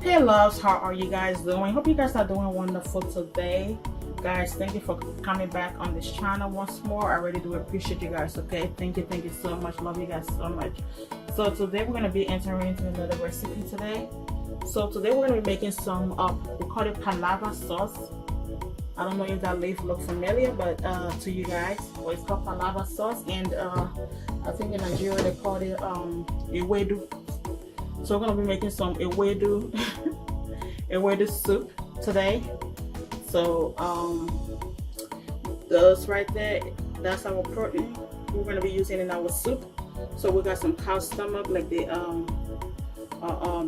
Hey loves, how are you guys doing? Hope you guys are doing wonderful today. Guys, thank you for coming back on this channel once more. I really do appreciate you guys. Okay, thank you so much. Love you guys so much. So today we're going to be entering into another recipe today. So today we're going to be making some we call it palava sauce. I don't know if that leaf look familiar, but to you guys, well, it's called palava sauce, and I think in Nigeria they call it Ewedu. So we're gonna be making some Ewedu Ewedu soup today. So those right there, that's our protein we're gonna be using in our soup. So we got some cow stomach, like the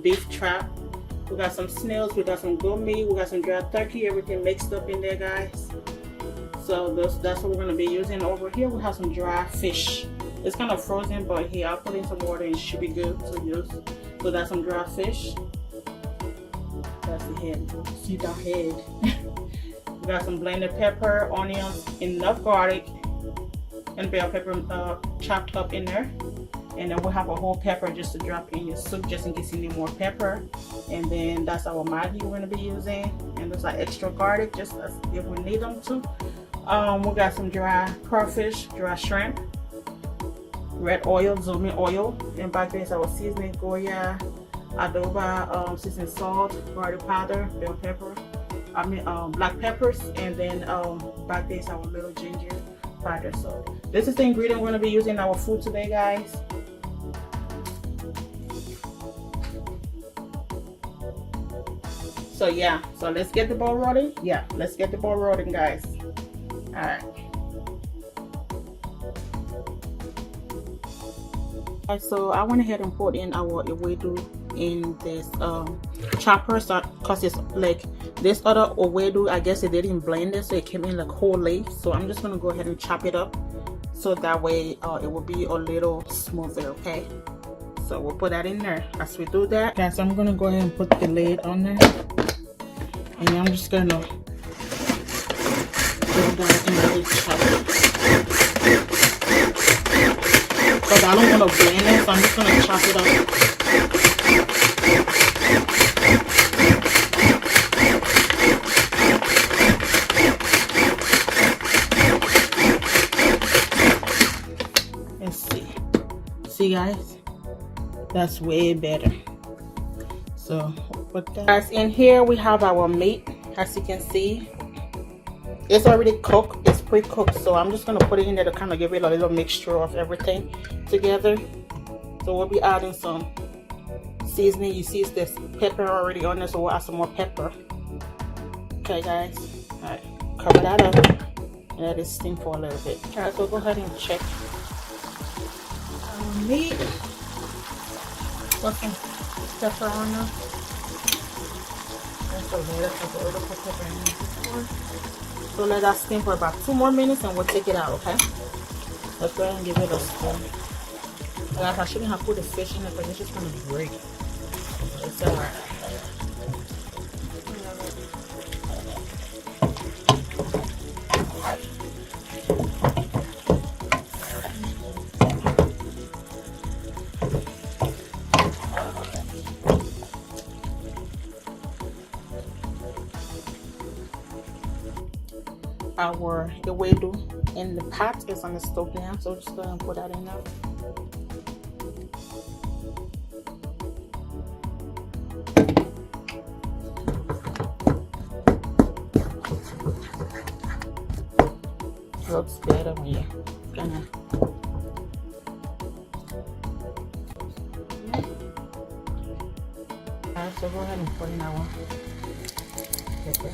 beef trap. We got some snails, we got some goat meat, we got some dry turkey, everything mixed up in there, guys. So that's what we're gonna be using. Over here we have some dry fish. It's kind of frozen, but here I'll put in some water and it should be good to use. So that's some dry fish. That's the head. See the head. We got some blended pepper, onions, enough garlic, and bell pepper chopped up in there. And then we'll have a whole pepper just to drop in your soup, just in case you need more pepper. And then that's our Maggi we're gonna be using. And those are extra garlic, just as if we need them to. We got some dry crawfish, dry shrimp, red oil, zooming oil, and back there is our seasoning: Goya, adobo, seasoning salt, garlic powder, bell pepper, black peppers, and then back there is our little ginger powder. So this is the ingredient we're going to be using in our food today, guys. So yeah, so let's get the ball rolling. Yeah, let's get the ball rolling, guys. All right. So I went ahead and put in our Ewedu in this chopper, so because it's like this other Ewedu, I guess it didn't blend it, so it came in like whole leaf. So I'm just gonna go ahead and chop it up, so that way it will be a little smoother. Okay, so we'll put that in there. As we do that, guys, I'm gonna go ahead and put the lid on there, and I'm just gonna put that in the chopper. Because I don't want to blend it, so I'm just going to chop it up. Let's see. See, guys? That's way better. So, put that. Guys, in here we have our meat. As you can see, it's already cooked. It's pre-cooked, so I'm just going to put it in there to kind of give it a little mixture of everything together. So we'll be adding some seasoning. You see there's pepper already on there, so we'll add some more pepper. Okay, guys. All right, cover that up and let it steam for a little bit. All right, so go ahead and check our meat. Put some pepper on there. That's a little pepper in there. So let that steam for about 2 more minutes and we'll take it out, okay? Let's go ahead and give it a spoon. Guys, I shouldn't have put the fish in it because it's just going to break. It's alright. Our Ewedu in the pot is on the stove now, so just go ahead and put that in there. Looks better when you're gonna. Alright, so go ahead and put in our pepper.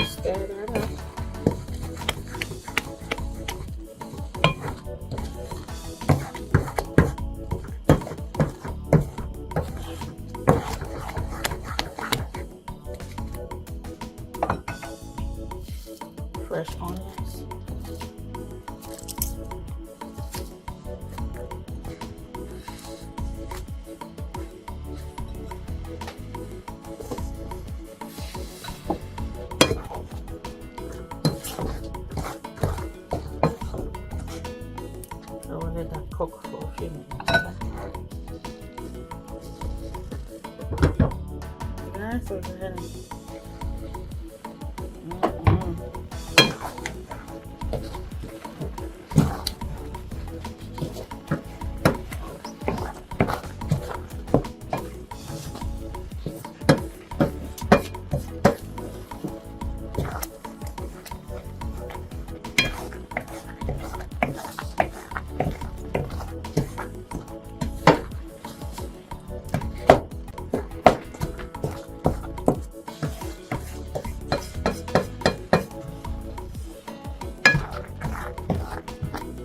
Stir that up. Fresh onions. So we'll let that cook for a few minutes. So go ahead and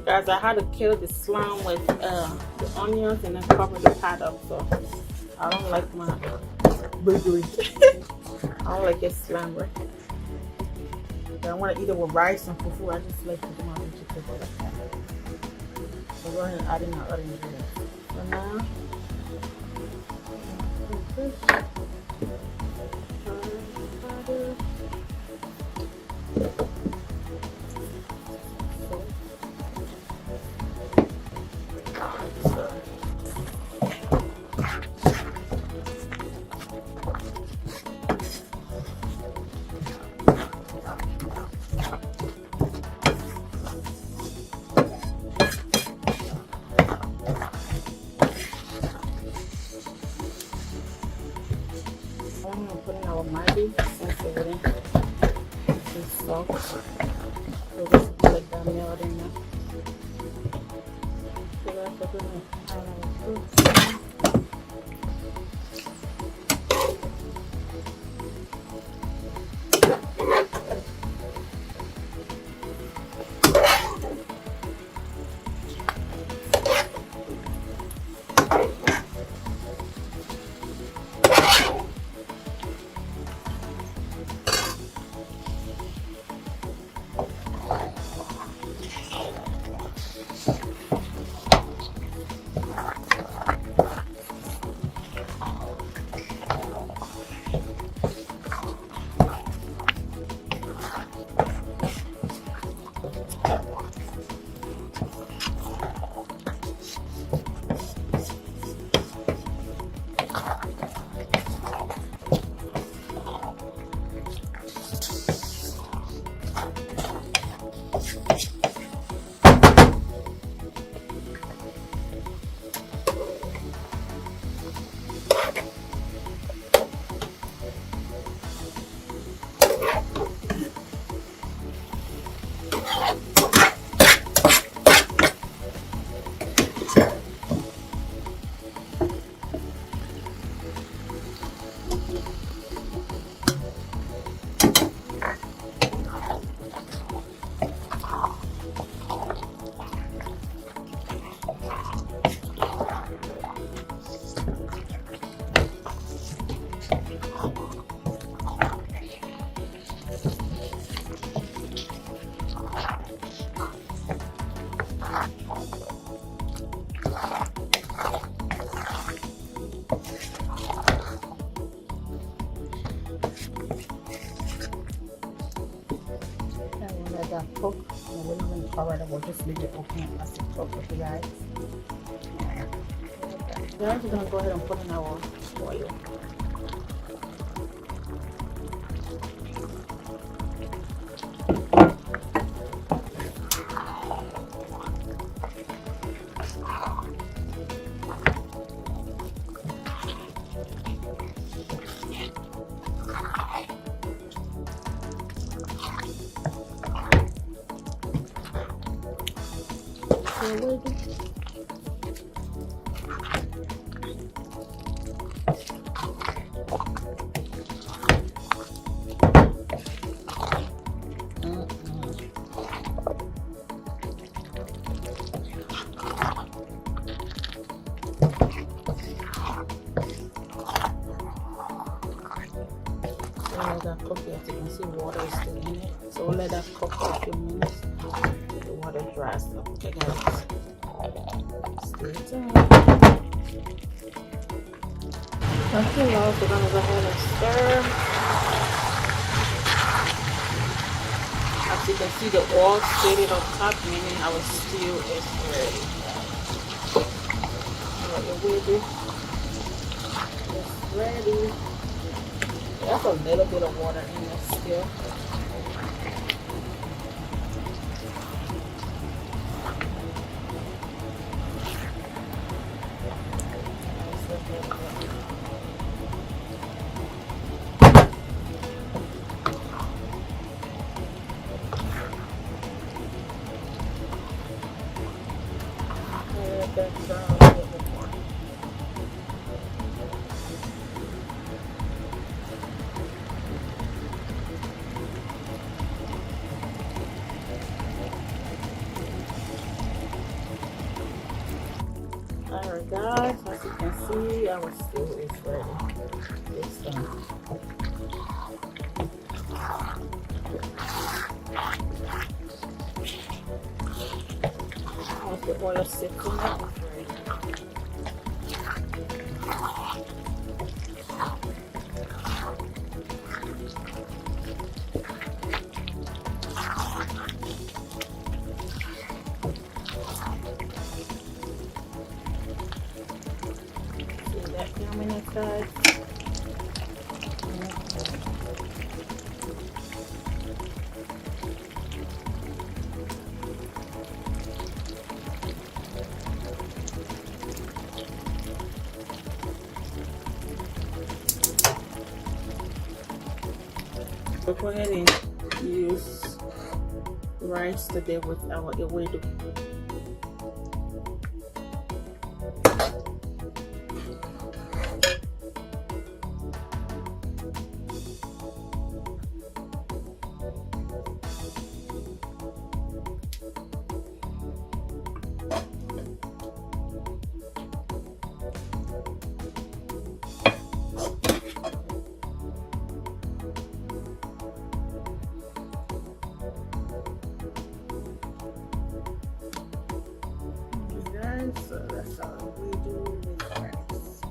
guys, I had to kill the slime with the onions and then cover the pot up, so I don't like my bakery. I don't like it slimy. I want to eat it with rice and fufu. I just like to do my vegetable like that. So go ahead and add in our other ingredients. So now, I'm gonna put in our Maggi since it wouldn't be soft. So just let that melt in there. So that's what we're gonna add our fruits. That cook, and we're not going to cover it. We'll just leave it open as it cooks with you guys. Then we're going to go ahead and put in our oil. That cook, as you can see, water is still in it, so we'll let that cook for a few minutes. The water dries up. Okay, guys, stay tuned. Okay, guys, we're gonna go ahead and stir. As you can see, the oil stated on top, meaning our stew is ready. Alright, Ewedu is ready. That's a little bit of water in there still. Alright guys, as you can see, our stew is ready. It's done. Once the oil sits in it, it's ready. See that yummy inside? We'll go ahead and use rice today with our Ewedu. So that's how we do with rice.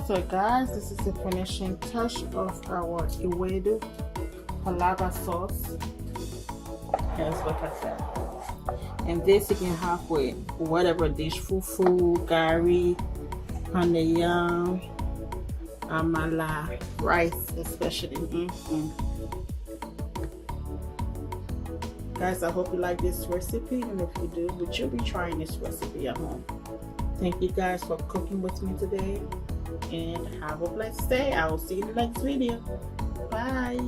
So guys, this is the finishing touch of our Ewedu palava sauce. Here's what I said. And this you can have with whatever dish, fufu, gari, pounded yam, amala, rice especially. Guys, I hope you like this recipe, and if you do, would you be trying this recipe at home? Thank you guys for cooking with me today, and have a blessed day. I will see you in the next video. Bye.